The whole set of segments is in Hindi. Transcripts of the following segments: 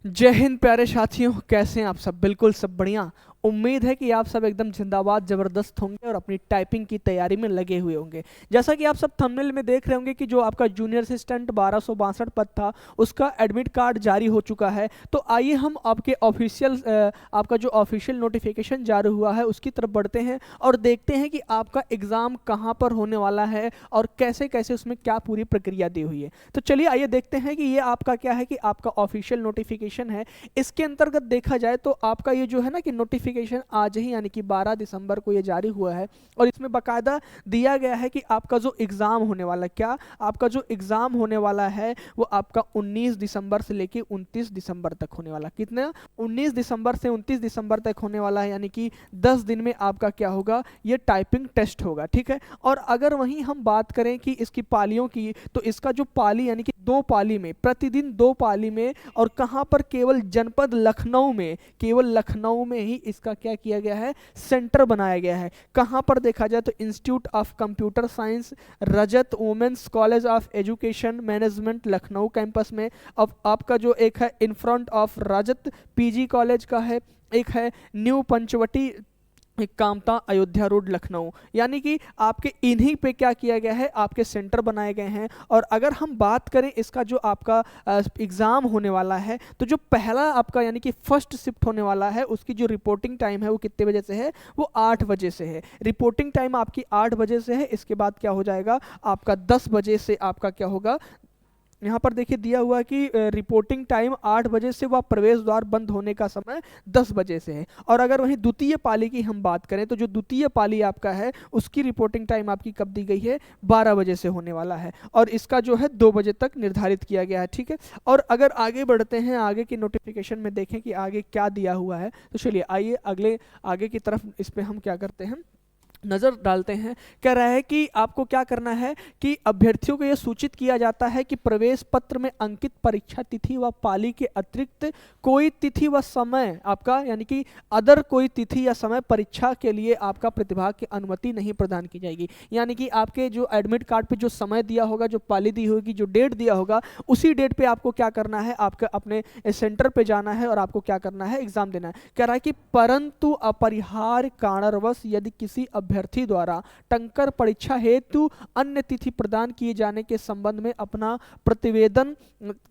जय हिंद प्यारे साथियों, कैसे हैं आप सब? बिल्कुल सब बढ़िया। उम्मीद है कि आप सब एकदम जिंदाबाद जबरदस्त होंगे और अपनी टाइपिंग की तैयारी में लगे हुए होंगे। जैसा कि आप सब थंबनेल में देख रहे होंगे कि जो आपका जूनियर असिस्टेंट 1262 पद था, उसका एडमिट कार्ड जारी हो चुका है। तो आइए हम आपके ऑफिशियल आपका जो ऑफिशियल नोटिफिकेशन जारी हुआ है उसकी तरफ बढ़ते हैं और देखते हैं कि आपका एग्ज़ाम कहाँ पर होने वाला है और कैसे कैसे उसमें क्या पूरी प्रक्रिया दी हुई है। तो चलिए आइए देखते हैं कि ये आपका क्या है कि आपका ऑफिशियल नोटिफिकेशन है। इसके अंतर्गत देखा जाए तो आपका ये जो है ना कि नोटिफिकेशन आज ही यानी कि 12 दिसंबर को ये जारी हुआ है और इसमें बाकायदा दिया गया है कि आपका जो एग्ज़ाम होने वाला है, क्या आपका जो एग्ज़ाम होने वाला है वो आपका 19 दिसंबर से लेके 29 दिसंबर तक होने वाला। कितना? 19 दिसंबर से 29 दिसंबर तक होने वाला है, यानी कि 10 दिन में आपका क्या होगा, ये टाइपिंग टेस्ट होगा। ठीक है। और अगर वहीं हम बात करें कि इसकी पालियों की, तो इसका जो पाली यानी कि 2 पाली में, प्रतिदिन 2 पाली में, और कहाँ पर, केवल जनपद लखनऊ में, केवल लखनऊ में ही इसका क्या किया गया है, सेंटर बनाया गया है। कहाँ पर देखा जाए तो institute of computer science, Rajat women's college of education management Lucknow campus में। अब आपका जो एक है in front of Rajat PG college का है, एक है न्यू पंचवटी एक कामता अयोध्या रोड लखनऊ, यानी कि आपके इन्हीं पे क्या किया गया है, आपके सेंटर बनाए गए हैं। और अगर हम बात करें इसका जो आपका एग्ज़ाम होने वाला है, तो जो पहला आपका यानी कि फर्स्ट शिफ्ट होने वाला है, उसकी जो रिपोर्टिंग टाइम है वो कितने बजे से है, वो 8 बजे से है। रिपोर्टिंग टाइम आपकी 8 बजे से है। इसके बाद क्या हो जाएगा, आपका 10 बजे से आपका क्या होगा, यहाँ पर देखिए दिया हुआ है कि रिपोर्टिंग टाइम 8 बजे से व प्रवेश द्वार बंद होने का समय 10 बजे से है। और अगर वहीं द्वितीय पाली की हम बात करें, तो जो द्वितीय पाली आपका है उसकी रिपोर्टिंग टाइम आपकी कब दी गई है, 12 बजे से होने वाला है और इसका जो है 2 बजे तक निर्धारित किया गया है। ठीक है। और अगर आगे बढ़ते हैं, आगे की नोटिफिकेशन में देखें कि आगे क्या दिया हुआ है, तो चलिए आइए आगे की तरफ इस पर हम क्या करते हैं, नज़र डालते हैं। कह रहा है कि आपको क्या करना है कि अभ्यर्थियों को यह सूचित किया जाता है कि प्रवेश पत्र में अंकित परीक्षा तिथि व पाली के अतिरिक्त कोई तिथि व समय आपका यानी कि अदर कोई तिथि या समय परीक्षा के लिए आपका प्रतिभाग की अनुमति नहीं प्रदान की जाएगी। यानी कि आपके जो एडमिट कार्ड पे जो समय दिया होगा, जो पाली दी होगी, जो डेट दिया होगा, उसी डेट पे आपको क्या करना है, आपका अपने सेंटर पे जाना है और आपको क्या करना है, एग्जाम देना है। कह रहा है कि परंतु अपरिहार्य कारणवश यदि किसी अभ्यर्थी द्वारा टंकर परीक्षा हेतु अन्य तिथि प्रदान किए जाने के संबंध में अपना प्रतिवेदन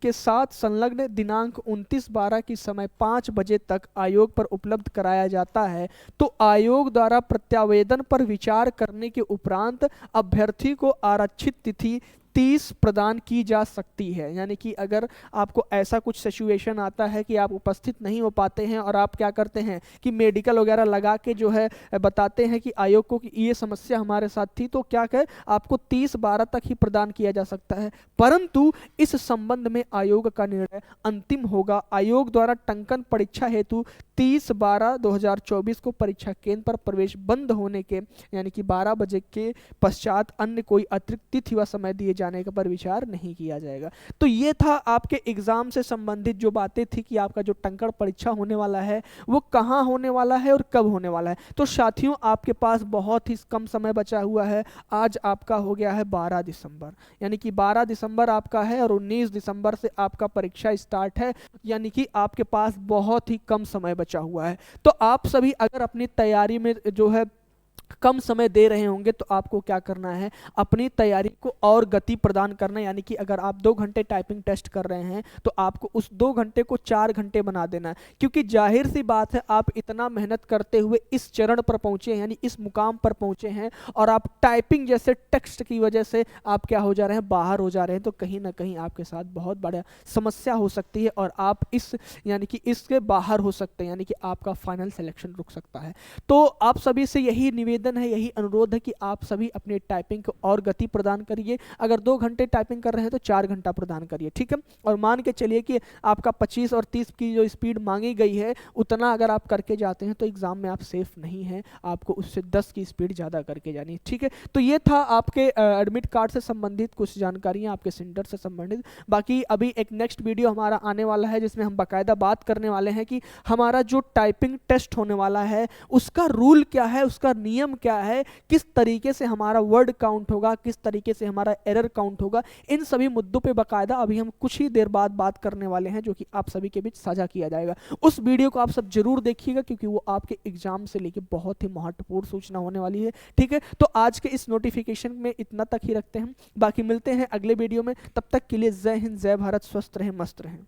के साथ संलग्न दिनांक 29/12 की समय 5 बजे तक आयोग पर उपलब्ध कराया जाता है, तो आयोग द्वारा प्रत्यावेदन पर विचार करने के उपरांत अभ्यर्थी को आरक्षित तिथि 30 प्रदान की जा सकती है। यानी कि अगर आपको ऐसा कुछ सिचुएशन आता है कि आप उपस्थित नहीं हो पाते हैं और आप क्या करते हैं कि मेडिकल वगैरह लगा के जो है बताते हैं कि आयोग को कि ये समस्या हमारे साथ थी, तो क्या कर आपको 30/12 तक ही प्रदान किया जा सकता है। परंतु इस संबंध में आयोग का निर्णय अंतिम होगा। आयोग द्वारा टंकन परीक्षा हेतु 30/12/2024 को परीक्षा केंद्र पर प्रवेश बंद होने के यानी कि 12 बजे के पश्चात अन्य कोई अतिरिक्त तिथि व समय दिए जाने का पर विचार नहीं किया जाएगा। तो ये था आपके एग्जाम से संबंधित जो बातें थी कि आपका जो टंकण परीक्षा होने वाला है वो कहाँ होने वाला है और कब होने वाला है। तो साथियों, आपके पास बहुत ही कम समय बचा हुआ है। आज आपका हो गया है 12 दिसंबर, यानी कि 12 दिसंबर आपका है और 19 दिसंबर से आपका परीक्षा स्टार्ट है, यानी कि आपके पास बहुत ही कम समय बचा हुआ है। तो आप सभी अगर अपनी तैयारी में जो है कम समय दे रहे होंगे, तो आपको क्या करना है, अपनी तैयारी को और गति प्रदान करना है। यानी कि अगर आप 2 घंटे टाइपिंग टेस्ट कर रहे हैं, तो आपको उस 2 घंटे को 4 घंटे बना देना है। क्योंकि जाहिर सी बात है, आप इतना मेहनत करते हुए इस चरण पर पहुंचे हैं, यानी इस मुकाम पर पहुंचे हैं, और आप टाइपिंग जैसे टेक्स्ट की वजह से आप क्या हो जा रहे हैं, बाहर हो जा रहे हैं, तो कहीं ना कहीं आपके साथ बहुत बड़ा समस्या हो सकती है और आप इस यानी कि इसके बाहर हो सकते हैं, यानी कि आपका फाइनल सिलेक्शन रुक सकता है। तो आप सभी से यही निवेदन है, यही अनुरोध है कि आप सभी अपने टाइपिंग को और गति प्रदान करिए। अगर 2 घंटे टाइपिंग कर रहे हैं तो 4 घंटा प्रदान करिए। ठीक है। और मान के चलिए कि आपका 25 और 30 की जो स्पीड मांगी गई है, उतना अगर आप करके जाते हैं तो एग्जाम में आप सेफ नहीं हैं, आपको उससे 10 की स्पीड ज़्यादा करके जानी है। ठीक है। तो ये था आपके एडमिट कार्ड से संबंधित कुछ जानकारियाँ, आपके सेंटर से संबंधित। बाकी अभी एक नेक्स्ट वीडियो हमारा आने वाला है, जिसमें हम बाकायदा बात करने वाले हैं कि हमारा जो टाइपिंग टेस्ट होने वाला है उसका रूल क्या है, उसका नियम नियम क्या है, किस तरीके से हमारा वर्ड काउंट होगा, किस तरीके से हमारा एरर काउंट होगा, इन सभी मुद्दों पे बकायदा अभी हम कुछ ही देर बाद बात करने वाले हैं, जो कि आप सभी के बीच साझा किया जाएगा। उस वीडियो को आप सब जरूर देखिएगा, क्योंकि वो आपके एग्जाम से लेके बहुत ही महत्वपूर्ण सूचना होने वाली है। ठीक है, तो आज के इस नोटिफिकेशन में इतना तक ही रखते हैं, बाकी मिलते हैं अगले वीडियो में। तब तक के लिए जय हिंद, जय भारत, स्वस्थ रहें, मस्त रहें।